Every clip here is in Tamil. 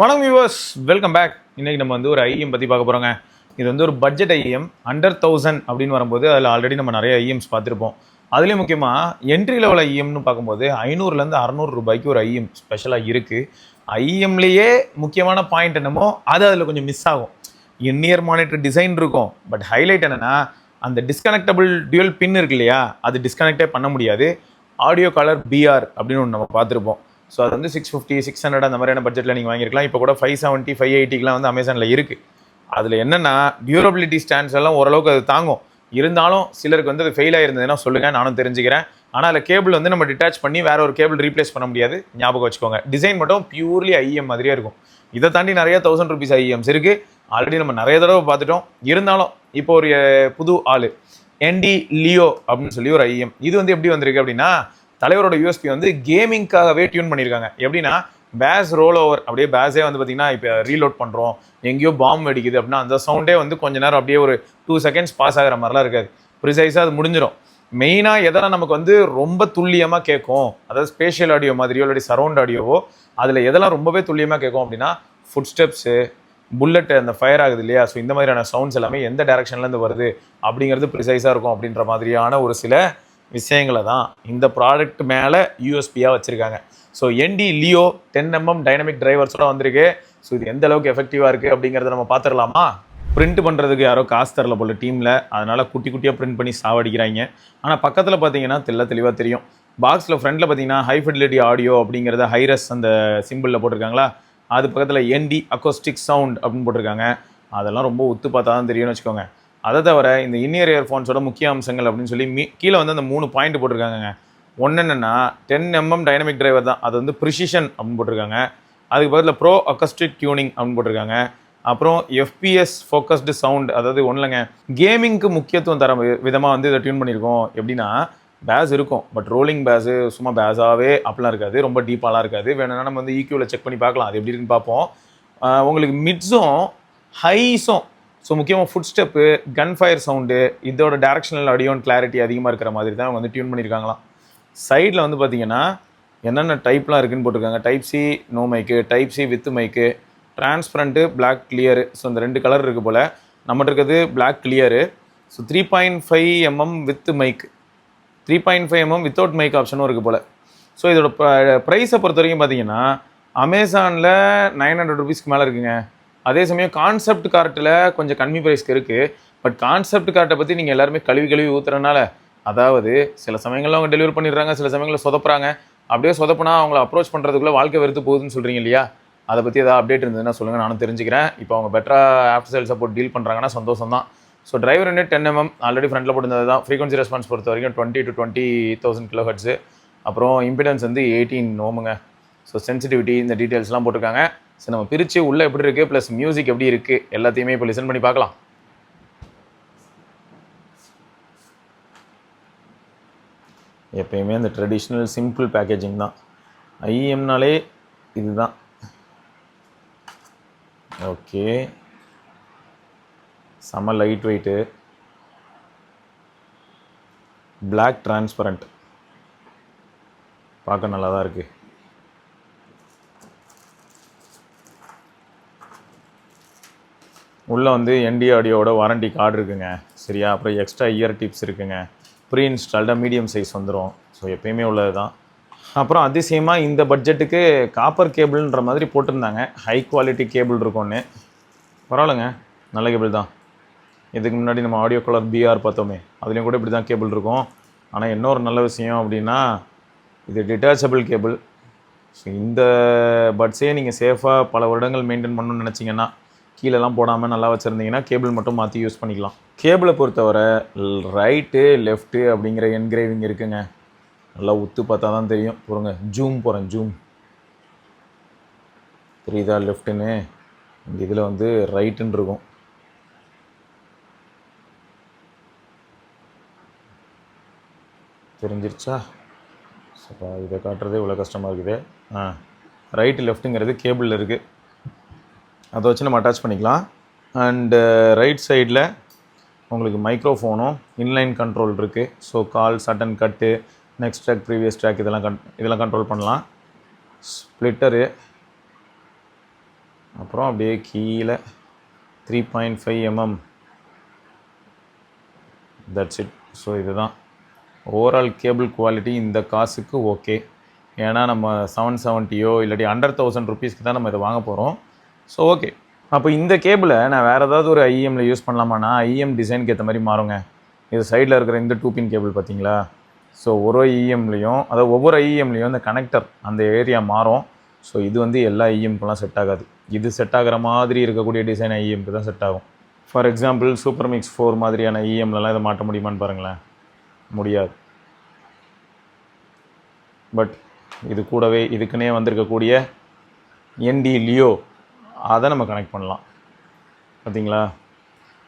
வணக்கம் வியூவர்ஸ், வெல்கம் பேக். இன்றைக்கி நம்ம வந்து ஒரு ஐஎம் பற்றி பார்க்க போகிறோங்க. இது வந்து ஒரு பட்ஜெட் ஐஎம், அண்டர் 1000 அப்படின்னு வரும்போது அதில் ஆல்ரெடி நம்ம நிறைய ஐஎம்ஸ் பார்த்துருப்போம். அதுலேயும் முக்கியமாக என்ட்ரி லெவல் ஐஎம்னு பார்க்கும்போது 500லேருந்து 600 ரூபாய்க்கு ஒரு ஐஎம் ஸ்பெஷலாக இருக்குது. ஐஎம்லேயே முக்கியமான பாயிண்ட் என்னமோ அது அதில் கொஞ்சம் மிஸ் ஆகும். இன்இயர் மானிட்டர் டிசைன் இருக்கும், பட் ஹைலைட் என்னென்னா அந்த டிஸ்கனெக்டபிள் டியூவல் பின் இருக்கு இல்லையா, அது டிஸ்கனெக்டே பண்ண முடியாது. ஆடியோ காலர் பிஆர் அப்படின்னு ஒன்று நம்ம பார்த்துருப்போம். ஸோ அது வந்து 650 600 அந்த மாதிரியான பட்ஜெட்டில் நீங்கள் வாங்கியிருக்கலாம். இப்போ கூட 570 580க்குலாம் வந்து அமேசானில் இருக்குது. அதில் என்னென்னா டியூரபிலிட்டி ஸ்டாண்ட்ஸ் எல்லாம் ஓரளவுக்கு அது தாங்கும். இருந்தாலும் சிலருக்கு வந்து அது ஃபெயில் ஆகிருந்ததுன்னா சொல்லுங்கள், நானும் தெரிஞ்சுக்கிறேன். ஆனால் அதில் கேபிள் வந்து நம்ம டிட்டாச் பண்ணி வேறு ஒரு கேபிள் ரீப்ளேஸ் பண்ண முடியாது, ஞாபகம் வச்சுக்கோங்க. டிசைன் மட்டும் பியூர்லி ஐஎம் மாதிரியே இருக்கும். இதை தாண்டி நிறைய 1000 rupees ஐஎம்ஸ் இருக்குது. ஆல்ரெடி நம்ம நிறைய தடவை பார்த்துட்டோம். இருந்தாலும் இப்போ ஒரு புது ஆள் என்டி லியோ அப்படின்னு சொல்லி ஒரு ஐஎம். இது வந்து எப்படி வந்திருக்கு அப்படின்னா, தலைவரோட யூஎஸ்பி வந்து கேமிங்காகவே டியூன் பண்ணியிருக்காங்க. எப்படின்னா பேஸ் ரோல் ஓவர், அப்படியே பேஸே வந்து பார்த்தீங்கன்னா இப்போ ரீலோட் பண்ணுறோம், எங்கேயோ பாம்பு வெடிக்குது அப்படின்னா அந்த சவுண்டே வந்து கொஞ்ச நேரம் அப்படியே ஒரு 2 seconds பாஸ் ஆகிற மாதிரிலாம் இருக்காது. ப்ரிசைஸாக அது முடிஞ்சிடும். மெயினாக எதனா நமக்கு வந்து ரொம்ப துல்லியமாக கேட்கும், அதாவது ஸ்பேஷியல் ஆடியோ மாதிரியோ இல்லாட்டி சரௌண்ட் ஆடியோவோ, அதில் எதெல்லாம் ரொம்பவே துல்லியமாக கேட்கும் அப்படின்னா ஃபுட் ஸ்டெப்ஸு, புல்லட் அந்த ஃபயர் ஆகுது இல்லையா, ஸோ இந்த மாதிரியான சவுண்ட்ஸ் எல்லாமே எந்த டைரக்ஷன்லேருந்து வருது அப்படிங்கிறது ப்ரிசைஸாக இருக்கும். அப்படின்ற மாதிரியான ஒரு சில விஷயங்களை தான் இந்த ப்ராடக்ட் மேலே யூஎஸ்பியாக வச்சுருக்காங்க. ஸோ என்டி லியோ 10mm டைனமிக் டிரைவர்ஸோட வந்திருக்கு. ஸோ இது எந்த அளவுக்கு எஃபெக்டிவாக இருக்குது அப்படிங்கிறத நம்ம பார்த்துடலாமா? பிரிண்ட் பண்ணுறதுக்கு யாரோ காசு தரல போல் டீமில், அதனால் குட்டி குட்டியாக பிரிண்ட் பண்ணி சாவடிக்கிறாங்க. ஆனால் பக்கத்தில் பார்த்தீங்கன்னா தெளிவாக தெரியும். பாக்ஸில் ஃப்ரண்ட்டில் பார்த்தீங்கன்னா ஹை ஃபிடிலிட்டி ஆடியோ அப்படிங்கிறத ஹைரஸ் அந்த சிம்பிளில் போட்டிருக்காங்களா, அது பக்கத்தில் என்டி அக்கோஸ்டிக் சவுண்ட் அப்படின்னு போட்டிருக்காங்க. அதெல்லாம் ரொம்ப ஒத்து பார்த்தா தான் தெரியும்னு வச்சுக்கோங்க. அதை தவிர இந்த இன்னியர் இயர்ஃபோன்ஸோட முக்கிய அம்சங்கள் அப்படின்னு சொல்லி கீழே வந்து அந்த 3 பாயிண்ட் போட்டிருக்காங்க. ஒன்று என்னென்னா 10mm டைனமிக் டிரைவர் தான், அது வந்து ப்ரிசிஷன் அப்படின்னு போட்டிருக்காங்க. அதுக்கு பதில் ப்ரோ அக்கஸ்டிக் டியூனிங் அப்படின்னு போட்டிருக்காங்க. அப்புறம் எஃபிஎஸ் ஃபோக்கஸ்டு சவுண்ட், அதாவது ஒன்றுலங்க கேமிங்க்கு முக்கியத்துவம் தர விதமாக வந்து இதை டியூன் பண்ணியிருக்கோம். எப்படின்னா பேஸ் இருக்கும், பட் ரோலிங் பேஸு சும்மா பேஸாகவே அப்படிலாம் இருக்காது, ரொம்ப டீப்பாலாம் இருக்காது. வேணும்னா நம்ம வந்து ஈக்யூவில் செக் பண்ணி பார்க்கலாம், அது எப்படி இருக்குன்னு பார்ப்போம். உங்களுக்கு மிட்ஸும் ஹைஸும், ஸோ முக்கியமாக foot step, gun fire sound, இதோட டேரக்ஷனல் ஆடியோ அண்ட் கிளாரிட்டி அதிகமாக இருக்கிற மாதிரி தான் அவங்க வந்து டியூன் பண்ணியிருக்காங்களாம். சைடில் வந்து பார்த்தீங்கன்னா என்னென்ன டைப்லாம் இருக்குதுன்னு போட்டிருக்காங்க. Type C no mic, type C with mic, transparent, black clear. So இந்த 2 கலர் இருக்குது போல். நம்மகிட்ட இருக்கிறது black clear. So 3.5mm with mic, 3.5mm without mic ஆப்ஷனும் இருக்குது போல். ஸோ இதோட ப்ரைஸை பொறுத்த வரைக்கும் பார்த்தீங்கன்னா அமேசானில் 900 rupeesக்கு மேலே இருக்குங்க. அதே சமயம் கான்செப்ட் கார்ட்டில் கொஞ்சம் கம்மி ப்ரைஸ்க்கு இருக்குது. பட் கான்செப்ட் கார்ட்டை பற்றி நீங்கள் எல்லாருமே கழுவி ஊற்றுறதுனால, அதாவது சில சமயங்களில் அவங்க டெலிவரி பண்ணிடுறாங்க, சில சமயங்களில் சொதப்புறாங்க. அப்படியே சொதப்புனா அவங்கள அப்ரோச் பண்ணுறதுக்குள்ளே வாழ்க்கை வெறுத்து போகுதுன்னு சொல்கிறீங்க இல்லையா, அதை பற்றி ஏதாவது அப்டேட் இருந்ததுன்னா சொல்லுங்கள், நானும் தெரிஞ்சுக்கிறேன். இப்போ அவங்க பெட்டராக ஆஃப்டர் சேல் சப்போர்ட் டீல் பண்ணுறாங்கன்னா சந்தோஷம் தான். So driver unit 10mm already ஃப்ரண்ட்டில் போட்டுருந்தது தான். ஃப்ரீக்வன்சி ரெஸ்பான்ஸ் பொறுத்த வரைக்கும் 20 to 20,000 kHz. அப்புறம் இம்பிடன்ஸ் வந்து 18 ohms. ஸோ சென்சிட்டிவிட்டி இந்த டீட்டெயில்ஸ்லாம் போட்டிருக்காங்க. ஸோ நம்ம பிரித்து உள்ளே எப்படி இருக்குது ப்ளஸ் மியூசிக் எப்படி இருக்குது எல்லாத்தையுமே இப்போ லிசன் பண்ணி பார்க்கலாம். எப்பயுமே அந்த ட்ரெடிஷ்னல் சிம்பிள் பேக்கேஜிங் தான். ஐஎம்னாலே இதுதான். ஓகே, செம்ம லைட் வெயிட்டு, பிளாக் டிரான்ஸ்பரண்ட், பார்க்க நல்லா தான் இருக்குது. உள்ளே வந்து என்டி ஆடியோட வாரண்டி கார்டு இருக்குங்க, சரியா? அப்புறம் எக்ஸ்ட்ரா இயர் டிப்ஸ் இருக்குங்க. ப்ரீ இன்ஸ்டால்டாக மீடியம் சைஸ் வந்துடும். ஸோ எப்பயுமே உள்ளது தான். அப்புறம் அதிசயமாக இந்த பட்ஜெட்டுக்கு காப்பர் கேபிள்ன்ற மாதிரி போட்டிருந்தாங்க. ஹை குவாலிட்டி கேபிள் இருக்கும்னு. பரவாயில்லைங்க, நல்ல கேபிள் தான். இதுக்கு முன்னாடி நம்ம ஆடியோ கலர் பிஆர் பார்த்தோமே, அதுலேயும் கூட இப்படி தான் கேபிள் இருக்கும். ஆனால் இன்னொரு நல்ல விஷயம் அப்படின்னா இது டிட்டாச்சபிள் கேபிள். ஸோ இந்த பட்ஸே நீங்கள் சேஃபாக பல வருடங்கள் மெயின்டைன் பண்ணணும்னு நினச்சிங்கன்னா, கீழெல்லாம் போடாமல் நல்லா வச்சுருந்தீங்கன்னா கேபிள் மட்டும் மாற்றி யூஸ் பண்ணிக்கலாம். கேபிளை பொறுத்தவரை ரைட்டு லெஃப்ட்டு அப்படிங்கிற என்கிரேவிங் இருக்குங்க. நல்லா உத்து பார்த்தா தான் தெரியும். போகிறோங்க, ஜூம் போகிறேன், ஜூம் தெரியுதா? லெஃப்ட்டுன்னு இந்த இதில் வந்து ரைட்டுன்னு இருக்கும். தெரிஞ்சிருச்சா? சப்பா இதை காட்டுறதே இவ்வளோ கஷ்டமாக இருக்குது. ரைட்டு லெஃப்ட்டுங்கிறது கேபிளில் இருக்குது, அதை வச்சு நம்ம அட்டாச் பண்ணிக்கலாம். அண்டு ரைட் சைடில் உங்களுக்கு மைக்ரோஃபோனும் இன்லைன் கண்ட்ரோல் இருக்குது. ஸோ கால், சட்டன் கட்டு, நெக்ஸ்ட் ட்ராக், ப்ரீவியஸ் ட்ராக் இதெல்லாம் கண்ட்ரோல் பண்ணலாம். ஸ்ப்ளிட்டரு, அப்புறம் அப்படியே கீழே 3.5 mm, தட்ஸ் இட். ஸோ இதுதான் ஓவரால் கேபிள் குவாலிட்டி இந்த காசுக்கு ஓகே. ஏன்னா நம்ம 770 இல்லாட்டி அண்டர் 1000 ருபீஸ்க்கு தான் நம்ம இதை வாங்க போகிறோம். So okay. அப்போ இந்த கேபிளை நான் வேறு ஏதாவது ஒரு ஐஎம்மில் யூஸ் பண்ணலாமான்னா ஐஎம் டிசைனுக்கு ஏற்ற மாதிரி மாறுங்க. இது சைடில் இருக்கிற இந்த 2 பின் கேபிள் பார்த்தீங்களா? ஸோ ஒரு ஐஎம்லேயும் அதாவது ஒவ்வொரு ஐஎம்லேயும் இந்த கனெக்டர் அந்த ஏரியா மாறும். ஸோ இது வந்து எல்லா ஐஎம்க்கெலாம் செட் ஆகாது. இது செட் ஆகிற மாதிரி இருக்கக்கூடிய டிசைன் ஐஎம்க்கு தான் செட் ஆகும். ஃபார் எக்ஸாம்பிள் சூப்பர் மிக்ஸ் 4 மாதிரியான ஐஎம்லலாம் இதை மாட்ட முடியுமான்னு பாருங்களேன், முடியாது. பட் இது கூடவே இதுக்குன்னே வந்திருக்கக்கூடிய என்டி லியோ அதை நம்ம கனெக்ட் பண்ணலாம். பார்த்தீங்களா,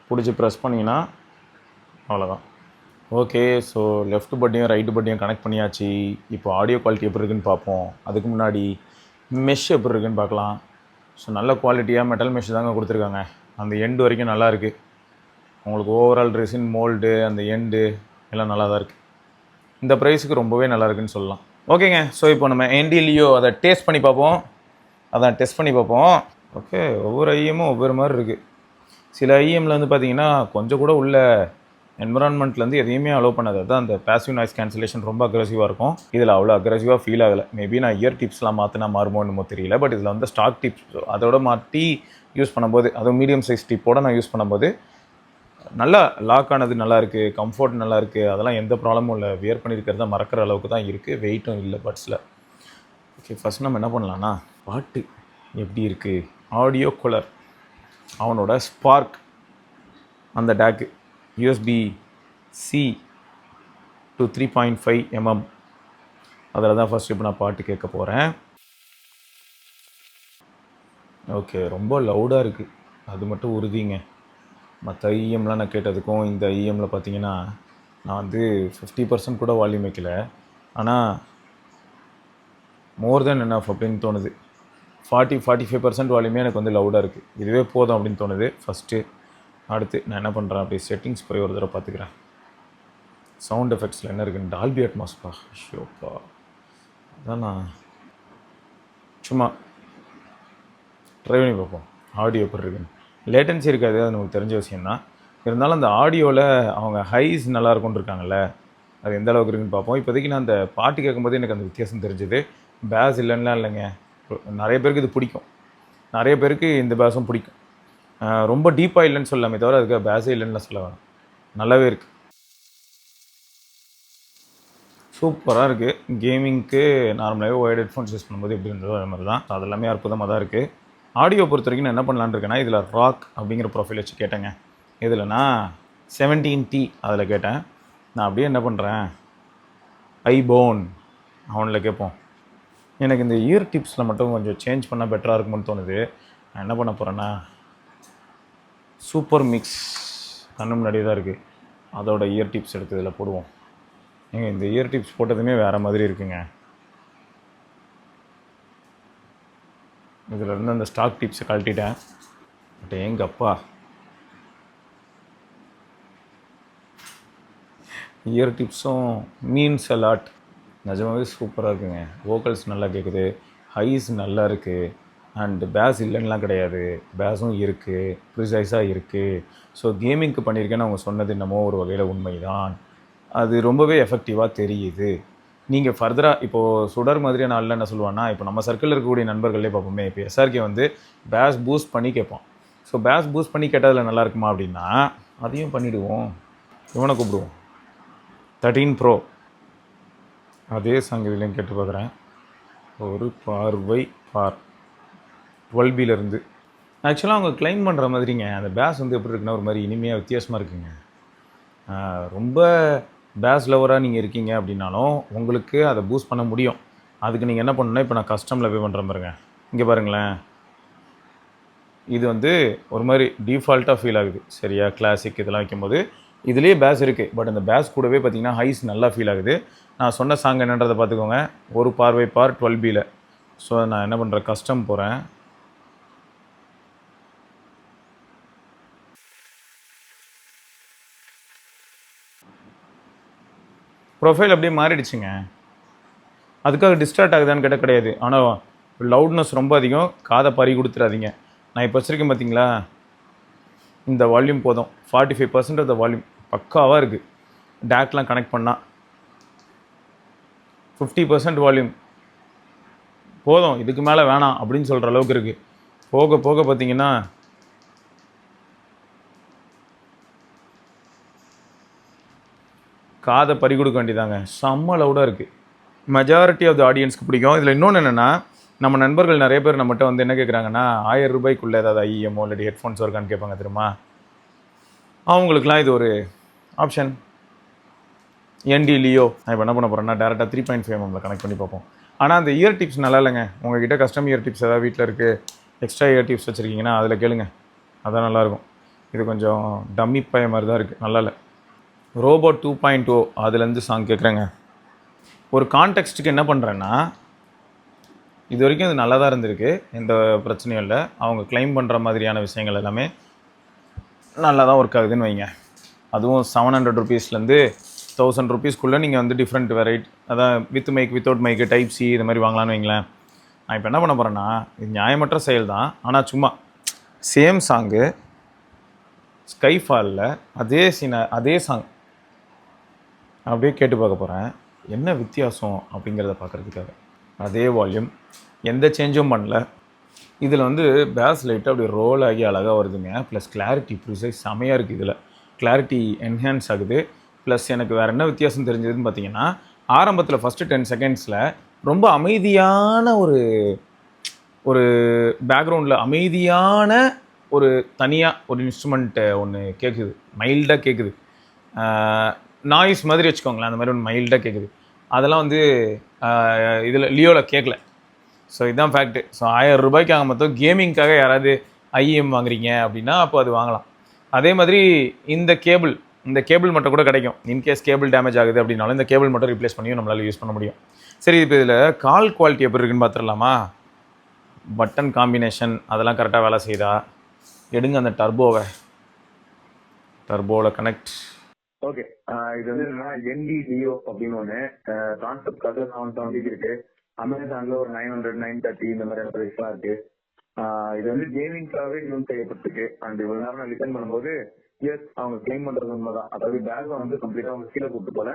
பிடிச்சி ப்ரெஸ் பண்ணிங்கன்னா அவ்வளோதான். ஓகே. ஸோ லெஃப்ட் பட்டியும் ரைட்டு பட்டியும் கனெக்ட் பண்ணியாச்சு. இப்போ ஆடியோ குவாலிட்டி எப்படி இருக்குன்னு பார்ப்போம். அதுக்கு முன்னாடி மெஷ் எப்படி இருக்குன்னு பார்க்கலாம். ஸோ நல்ல குவாலிட்டியாக மெட்டல் மெஷ் தாங்க கொடுத்துருக்காங்க. அந்த எண்டு வரைக்கும் நல்லா இருக்குது. உங்களுக்கு ஓவரால் ரெசின் மோல்டு அந்த எண்டு எல்லாம் நல்லா தான் இருக்குது. இந்த ப்ரைஸுக்கு ரொம்பவே நல்லா இருக்குன்னு சொல்லலாம். ஓகேங்க. ஸோ இப்போ நம்ம என்டி லியோ அதை டெஸ்ட் பண்ணி பார்ப்போம். ஓகே. ஒவ்வொரு ஐஎம்மும் ஒவ்வொரு மாதிரி இருக்குது. சில ஐஎம்மில் வந்து பார்த்திங்கன்னா கொஞ்சம் கூட உள்ள என்விரான்மெண்ட்லேருந்து எதையுமே அலோவ் பண்ணாது. அதுதான் அந்த பாசிவ் நாய்ஸ் கேன்சலேஷன் ரொம்ப அக்ரெசிவாக இருக்கும். இதில் அவ்வளோ அக்ரெசிவாக ஃபீல் ஆகலை. மேபி நான் இயர் டிப்ஸ்லாம் மாற்றினா மாறுமோ என்னமோ தெரியல. பட் இதில் வந்து ஸ்டாக் டிப்ஸ் அதோட மாற்றி யூஸ் பண்ணும்போது, அதுவும் மீடியம் சைஸ் டிப்போடு நான் யூஸ் பண்ணும்போது நல்லா லாக் ஆனது நல்லாயிருக்கு, கம்ஃபர்ட் நல்லாயிருக்கு. அதெல்லாம் எந்த ப்ராப்ளமும் இல்லை. வியர் பண்ணியிருக்கிறத மறக்கிற அளவுக்கு தான் இருக்குது. வெயிட்டும் இல்லை பட்ஸில். ஓகே. ஃபஸ்ட் நம்ம என்ன பண்ணலான்னா, பாட்டு எப்படி இருக்குது, ஆடியோ கூலர், அவனோட ஸ்பார்க், அந்த டேக்கு USB-C to 3.5 mm அதில் தான் ஃபஸ்ட் இப்போ நான் பாட்டு கேட்க போகிறேன். ஓகே. ரொம்ப லவுடாக இருக்குது, அது மட்டும் உறுதிங்க. மற்ற ஐஎம்லாம் நான் கேட்டதுக்கும் இந்த ஐஎம்மில் பார்த்தீங்கன்னா நான் வந்து 50% கூட வால்யூம் வைக்கல. ஆனால் மோர் தென் எனஃப் அப்படின்னு தோணுது. 40-45% வால்யூமே எனக்கு வந்து லவுடாக இருக்குது. இதுவே போதும் அப்படின்னு தோணுது ஃபஸ்ட்டு. அடுத்து நான் என்ன பண்ணுறேன், அப்படியே செட்டிங்ஸ் போய் ஒரு தடவை பார்த்துக்கிறேன். சவுண்ட் எஃபெக்ட்ஸில் என்ன இருக்குன்னு, டால்பி அட்மாஸ்பா, ஷோப்பா, அதான் நான் சும்மா ட்ரை பண்ணி பார்ப்போம் ஆடியோ எப்படி இருக்குன்னு. லேட்டன்சி இருக்காது, அது நமக்கு தெரிஞ்ச விஷயந்தான். இருந்தாலும் அந்த ஆடியோவில் அவங்க ஹைஸ் நல்லா இருக்கும்னு இருக்காங்கல்ல, அது எந்த அளவுக்கு இருக்குன்னு பார்ப்போம். இப்போதைக்கு நான் அந்த பாட்டு கேட்கும்போது எனக்கு அந்த வித்தியாசம் தெரிஞ்சுது. பேஸ் இல்லைன்னா இல்லைங்க, நிறைய பேருக்கு இது பிடிக்கும், நிறைய பேருக்கு இந்த பேஸும் பிடிக்கும். ரொம்ப டீப்பாக இல்லைன்னு சொல்லாமே தவிர அதுக்கு பேஸே இல்லைன்னு சொல்ல வேணாம், நல்லாவே இருக்குது, சூப்பராக இருக்குது. கேமிங்க்கு நார்மலாகவே ஒயர்ட் ஹெட்ஃபோன்ஸ் யூஸ் பண்ணும்போது எப்படி இருந்ததோ அது மாதிரி தான். அது எல்லாமே அற்புதமாக தான் இருக்குது. ஆடியோ பொறுத்த வரைக்கும் நான் என்ன பண்ணலான்னு இருக்கேன்னா, இதில் ராக் அப்படிங்கிற ப்ரொஃபைல் வச்சு கேட்டேங்க. இதில் நான் 17T அதில் கேட்டேன். நான் அப்படியே என்ன பண்ணுறேன், ஐபோன் அவனில் கேட்போம். எனக்கு இந்த இயர் டிப்ஸில் மட்டும் கொஞ்சம் சேஞ்ச் பண்ணால் பெட்டராக இருக்கும்னு தோணுது. நான் என்ன பண்ண போகிறேன்னா, சூப்பர் மிக்ஸ் கண்ணு முன்னாடியே தான் இருக்குது, அதோட இயர் டிப்ஸ் எடுத்து இதில் போடுவோம். ஏங்க இந்த இயர் டிப்ஸ் போட்டதுமே வேறு மாதிரி இருக்குங்க. இதில் இருந்து அந்த ஸ்டாக் டிப்ஸை கழட்டிட்டேன். பட் எங்கப்பா இயர் டிப்ஸும் மீன்ஸ் அலாட், நிஜமாகவே சூப்பராக இருக்குங்க. வோக்கல்ஸ் நல்லா கேட்குது, ஹைஸ் நல்லா இருக்குது, அண்டு பேஸ் இல்லைன்னுலாம் கிடையாது, பேஸும் இருக்குது, ப்ரிசைஸாக இருக்குது. ஸோ கேமிங்க்கு பண்ணியிருக்கேன்னு அவங்க சொன்னது என்னமோ ஒரு வகையில் உண்மைதான். அது ரொம்பவே எஃபெக்டிவாக தெரியுது. நீங்கள் ஃபர்தராக இப்போது சுடர் மாதிரியான ஆளில் என்ன சொல்லுவான்னா, இப்போ நம்ம சர்க்கிளில் இருக்கக்கூடிய நண்பர்களே பார்ப்போமே, இப்போ எஸ்ஆர்கே வந்து பேஸ் பூஸ்ட் பண்ணி கேட்போம். ஸோ பேஸ் பூஸ்ட் பண்ணி கேட்டதில் நல்லா இருக்குமா அப்படின்னா அதையும் பண்ணிவிடுவோம். இவனை கூப்பிடுவோம் 13 Pro, அதே சாங் இதுலேயும் கேட்டு பார்க்குறேன். ஒரு பார்வை பார் 12B ஆக்சுவலாக அவங்க கிளைம் பண்ணுற மாதிரிங்க அந்த பேஸ் வந்து எப்படி இருக்குன்னா ஒரு மாதிரி இனிமையாக வித்தியாசமாக இருக்குங்க. ரொம்ப பேஸ் லவராக நீங்கள் இருக்கீங்க அப்படின்னாலும் உங்களுக்கு அதை பூஸ்ட் பண்ண முடியும். அதுக்கு நீங்கள் என்ன பண்ணணுன்னா, இப்போ நான் கஸ்டமில் பே பண்ணுறேன் பாருங்கள், இங்கே பாருங்களேன், இது வந்து ஒரு மாதிரி டிஃபால்ட்டாக ஃபீல் ஆகுது. சரியா, கிளாசிக் இதெல்லாம் வைக்கும்போது இதுலேயே பேஸ் இருக்குது. பட் அந்த பேஸ் கூடவே பார்த்திங்கன்னா ஹைஸ் நல்லா ஃபீல் ஆகுது. நான் சொன்ன சாங் என்னன்றதை பார்த்துக்கோங்க, ஒரு பார்வை பார் 12B. ஸோ நான் என்ன பண்ணுறேன், கஸ்டம் போகிறேன். ப்ரொஃபைல் அப்படியே மாறிடுச்சுங்க. அதுக்காக டிஸ்டார்ட் ஆகுதான்னு கேட்டால் கிடையாது. ஆனால் லவுட்னஸ் ரொம்ப அதிகம், காதை பறி கொடுத்துடாதீங்க. நான் இப்போ வச்சுருக்கேன் பார்த்தீங்களா, இந்த வால்யூம் போதும். 45% ஆஃப் த வால்யூம் பக்காவாக இருக்குது. டேக்லாம் கனெக்ட் பண்ணால் 50% வால்யூம் போதும், இதுக்கு மேலே வேணாம் அப்படின்னு சொல்கிற அளவுக்கு இருக்குது. போக போக பார்த்தீங்கன்னா காதை பறி கொடுக்க வேண்டியதாங்க. செம்ம லவுடாக இருக்குது. மெஜாரிட்டி ஆஃப் த ஆடியன்ஸ்க்கு பிடிக்கும். இதில் இன்னொன்று என்னென்னா, நம்ம நண்பர்கள் நிறைய பேர் நம்மகிட்ட வந்து என்ன கேட்குறாங்கன்னா, 1000 ரூபாய்க்குள்ளே ஏதாவது ஐஎம்ஓ இல்லாட்டி ஹெட்ஃபோன்ஸ் இருக்கான்னு கேட்பாங்க தெரியுமா. அவங்களுக்குலாம் இது ஒரு ஆப்ஷன். என்டி லியோ நான் இப்போ என்ன பண்ண போகிறேன்னா, டேரெக்டாக 3.5 mm கனெக்ட் பண்ணி பார்ப்போம். ஆனால் அந்த இயர் டிப்ஸ் நல்லா இல்லைங்க. உங்ககிட்ட கஸ்டம் இயர் டிப்ஸ் ஏதாவது வீட்டில் இருக்குது, எக்ஸ்ட்ரா இயர் டிப்ஸ் வச்சுருக்கீங்கன்னா அதில் கேளுங்க, அதான் நல்லாயிருக்கும். இது கொஞ்சம் டம்மி பய மாதிரி தான் இருக்குது, நல்லா இல்லை. ரோபோ 2.0 அதுலேருந்து சாங் கேட்குறேங்க. ஒரு கான்டெக்ஸ்ட்டுக்கு என்ன பண்ணுறேன்னா, இது வரைக்கும் இது நல்லா தான் இருந்திருக்கு, எந்த பிரச்சனையும் இல்லை. அவங்க கிளைம் பண்ணுற மாதிரியான விஷயங்கள் எல்லாமே நல்லா தான் ஒர்க் ஆகுதுன்னு வைங்க. அதுவும் 700 ருபீஸ்லேருந்து 1000 ருபீஸ்க்குள்ளே நீங்கள் வந்து டிஃப்ரெண்ட் வெரைட்டி, அதான் with mic without mic type C இது மாதிரி வாங்கலான்னு வைங்களேன். நான் இப்போ என்ன பண்ண போகிறேன்னா, இது நியாயமற்ற செயல் தான், ஆனால் சும்மா சேம் சாங்கு ஸ்கைஃபாலில் அதே சீனை அதே சாங் அப்படியே கேட்டு பார்க்க போகிறேன், என்ன வித்தியாசம் அப்படிங்கிறத பார்க்குறதுக்காக. அதே வால்யூம், எந்த சேஞ்சும் பண்ணல. இதில் வந்து பேஸ் லைட்டாக அப்படி ரோல் ஆகி அழகாக வருதுங்க. ப்ளஸ் கிளாரிட்டி ப்ரிசைஸ் செமையாக இருக்குது. இதில் கிளாரிட்டி என்ஹான்ஸ் ஆகுது. ப்ளஸ் எனக்கு வேறு என்ன வித்தியாசம் தெரிஞ்சதுன்னு பார்த்தீங்கன்னா, ஆரம்பத்தில் ஃபஸ்ட்டு 10 செகண்ட்ஸில் ரொம்ப அமைதியான ஒரு பேக்ரவுண்டில் அமைதியான ஒரு தனியாக ஒரு இன்ஸ்ட்ருமெண்ட்டு ஒன்று கேட்குது, மைல்டாக கேட்குது. நாய்ஸ் மாதிரி வச்சுக்கோங்களேன், அந்த மாதிரி ஒன்று மைல்டாக கேட்குது. அதெல்லாம் வந்து இதில் லியோவில் கேட்கல. ஸோ இதுதான் ஃபேக்ட்டு. ஸோ 1000 ரூபாய்க்கு ஆக மொத்தம் கேமிங்காக யாராவது ஐஎம் வாங்குறீங்க அப்படின்னா அப்போ அது வாங்கலாம். அதே மாதிரி இந்த கேபிள் மட்டும் கூட கிடைக்கும். இன்கேஸ் கேபிள் டேமேஜ் ஆகுது அப்படின்னாலும் இந்த கேபிள் மட்டும் ரீப்ளேஸ் பண்ணியும் நம்மளால் யூஸ் பண்ண முடியும். சரி, இப்போ இதில் கால் குவாலிட்டி எப்படி இருக்குன்னு பார்த்துடலாமா. பட்டன் காம்பினேஷன் அதெல்லாம் கரெக்டாக வேலை செய்யுதா? எடுங்க அந்த டர்போவில் கனெக்ட். ஓகே, இது வந்து என்னன்னா என்டி லியோ அப்படின்னு ஒன்று கான்செப்ட் 770 இருக்கு. அமேசான்ல ஒரு 900 930 இந்த மாதிரி ப்ரைஸ்லாம் இருக்கு. இது வந்து கேமிங்காகவே யூஸ் செய்யப்பட்டிருக்கு. அண்ட் இவ்வளவு நேரம் நான் லிசன் பண்ணும்போது எஸ், அவங்க கிளைம் பண்றது உண்மைதான். அதாவது பேக் வந்து கம்ப்ளீட்டா அவங்க கீழே கூப்பிட்டு போல,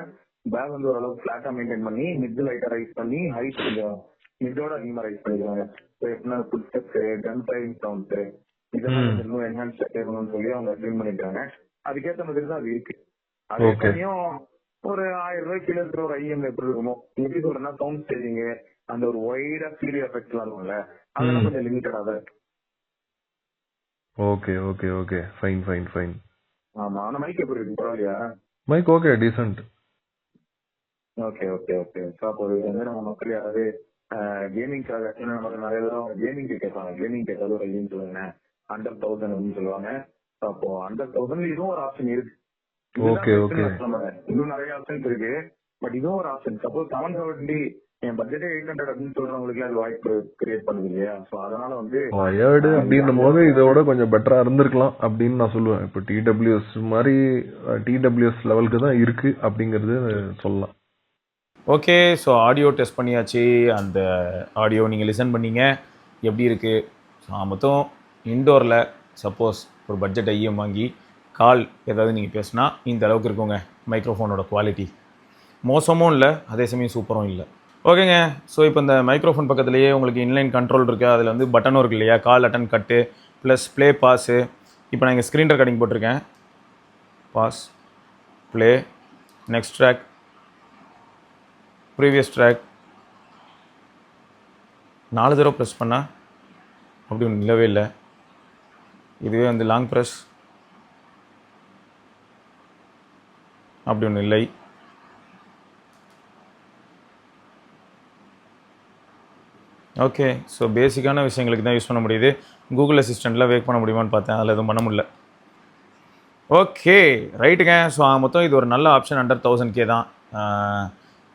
பேக் வந்து ஓரளவுக்கு ஃபிளாட்டா மெயின்டைன் பண்ணி மிட் லைட்டா ரைஸ் பண்ணி ஹைட் கொஞ்சம் மிட்டோட அதிகமா ரைஸ் பண்ணிக்கிறாங்க. எப்படின்னா ஃபுட் ஸ்டெப்ஸ், கன் ஃபயரிங் சவுண்ட்ஸ் இதெல்லாம் இன்னும் என்ஹான்ஸ் கேட்கணும்னு சொல்லி அவங்க க்ளீன் பண்ணிருக்காங்க. அதுக்கேற்ற மாதிரி தான் அது இருக்கு. அதே சமயம் ஒரு 1000 ரூபாய்க்கு கீழே இருக்கிற ஒரு ஐஎம் எப்படி இருக்குமோ, எப்படி சொல்றேன்னா சவுண்ட் ஸ்டேஜிங் அந்த ஒரு ஒய்டா ஸ்டீரியோ எஃபெக்ட்ஸ் எல்லாம் இருக்கும்ல, அதெல்லாம் கொஞ்சம் லிமிட்டடா தான் இருக்கு. Okay okay okay fine fine fine. ஆமா, ஆனா மைக் எப்படி இருக்கு? பரவாயில்லையா? Mic okay, decent. Okay okay okay. So அப்போ வந்து நம்ம மக்கள் யாராவது கேமிங்காக, ஏன்னா நமக்கு நிறைய தடவை கேமிங் கேட்பாங்க, கேமிங் கேட்காத ஒரு ஐஎம் சொல்லுங்க, 100,000 அப்படின்னு சொல்லுவாங்க. அப்போ 100,000 இதுவும் ஒரு ஆப்ஷன் இருக்கு. ஓகே ஓகே, இன்னும் நிறைய ஆப்ஷன்ஸ் இருக்கு, பட் இதுவும் ஒரு ஆப்ஷன். சப்போஸ் 770 என் பட்ஜெட்டே 800 அப்படின்னு சொல்றவங்களுக்கு அது வாய்ப்பு கிரியேட் பண்ணுது இல்லையா? ஸோ அதனால வந்து வயர்டு அப்படின்னும் போது இதோட கொஞ்சம் பெட்டரா இருந்திருக்கலாம் அப்படின்னு நான் சொல்லுவேன். இப்போ டிடபிள்யூஎஸ் மாதிரி டிடபிள்யூஎஸ் லெவலுக்கு தான் இருக்கு அப்படிங்கிறது சொல்லலாம். ஓகே, ஸோ ஆடியோ டெஸ்ட் பண்ணியாச்சு. அந்த ஆடியோ நீங்கள் லிசன் பண்ணீங்க, எப்படி இருக்குது? ஸோ மொத்தம் இன்டோரில் சப்போஸ் ஒரு பட்ஜெட் ஐஎம் வாங்கி கால் ஏதாவது நீங்கள் பேசுனா இந்த அளவுக்கு இருக்குங்க. மைக்ரோஃபோனோட குவாலிட்டி மோசமும் இல்லை, அதே சமயம் சூப்பரும் இல்லை. ஓகேங்க, ஸோ இப்போ இந்த மைக்ரோஃபோன் பக்கத்துலேயே உங்களுக்கு இன்லைன் கண்ட்ரோல் இருக்குது. அதில் வந்து பட்டனும் இருக்குது இல்லையா, call attend cut plus play pause. இப்போ நான் இங்கே ஸ்க்ரீன் ரெக்கார்டிங் போட்டிருக்கேன். Pause, play, next track, previous track. 4 தடவை ப்ரெஸ் பண்ணால் அப்படி ஒன்று இல்லவே இல்லை. இதுவே வந்து லாங் ப்ரெஸ் அப்படி ஒன்று இல்லை. ஓகே, ஸோ பேசிக்கான விஷயங்களுக்கு தான் யூஸ் பண்ண முடியுது. கூகுள் அசிஸ்டண்ட்டில் வேக் பண்ண முடியுமான்னு பார்த்தேன், அதில் எதுவும் பண்ண முடியல. ஓகே ரைட்டுங்க. ஸோ மொத்தம் இது ஒரு நல்ல ஆப்ஷன். அண்டர் 1000K தான்.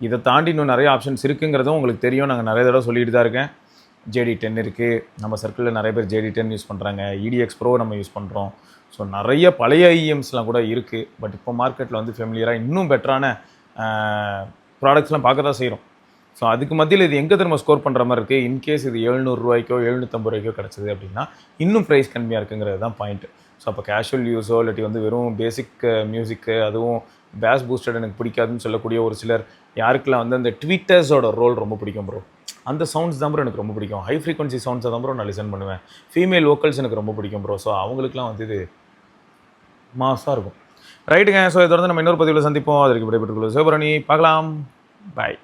இதை தாண்டி இன்னும் நிறைய ஆப்ஷன்ஸ் இருக்குங்கிறதும் உங்களுக்கு தெரியும். நாங்கள் நிறைய தடவை சொல்லிட்டு தான் இருக்கேன். JD10 இருக்குது, நம்ம சர்க்கிளில் நிறைய பேர் JD10 யூஸ் பண்ணுறாங்க. EDX Pro நம்ம யூஸ் பண்ணுறோம். ஸோ நிறைய பழைய ஐஎம்ஸ்லாம் கூட இருக்குது. பட் இப்போ மார்க்கெட்டில் வந்து ஃபெமிலியராக இன்னும் பெட்டரான ப்ராடக்ட்ஸ்லாம் பார்க்க தான் செய்கிறோம். ஸோ அதுக்கு மத்தியில் இது எங்கே திரும்ப ஸ்கோர் பண்ணுற மாதிரி இருக்குது. இன்கேஸ் இது 700 ரூபாய்க்கோ 750 ரூபாய்க்கோ கிடச்சிது அப்படின்னா இன்னும் ப்ரைஸ் கம்மியாக இருக்குங்கிறது தான் பாயிண்ட். ஸோ அப்போ கேஷுவல் யூஸோ இல்லாட்டி வந்து வெறும் பேசிக் மியூசிக்கு, அதுவும் பேஸ் பூஸ்டட் எனக்கு பிடிக்காதுன்னு சொல்லக்கூடிய ஒரு சிலர் யாருக்கெல்லாம் வந்து அந்த ட்வீட்டர்ஸோட ரோல் ரொம்ப பிடிக்கும் ப்ரோ, அந்த சவுண்ட்ஸ் தான் ப்ரோ எனக்கு ரொம்ப பிடிக்கும். ஹை ஃப்ரீக்வன்சி சவுண்ட்ஸை தான் ப்ரோ நான் லிசன் பண்ணுவேன். ஃபீமேல் வோக்கல்ஸ் எனக்கு ரொம்ப பிடிக்கும் ப்ரோ. ஸோ அவங்களுக்குலாம் வந்து இது மாஸாக இருக்கும். ரைட்டுங்க. ஸோ இதை வந்து நம்ம இன்னொரு பதிவில் சந்திப்போம். அதற்கு விடைபெற்றுக் கொள்வது சிவபரணி. பார்க்கலாம். பாய்.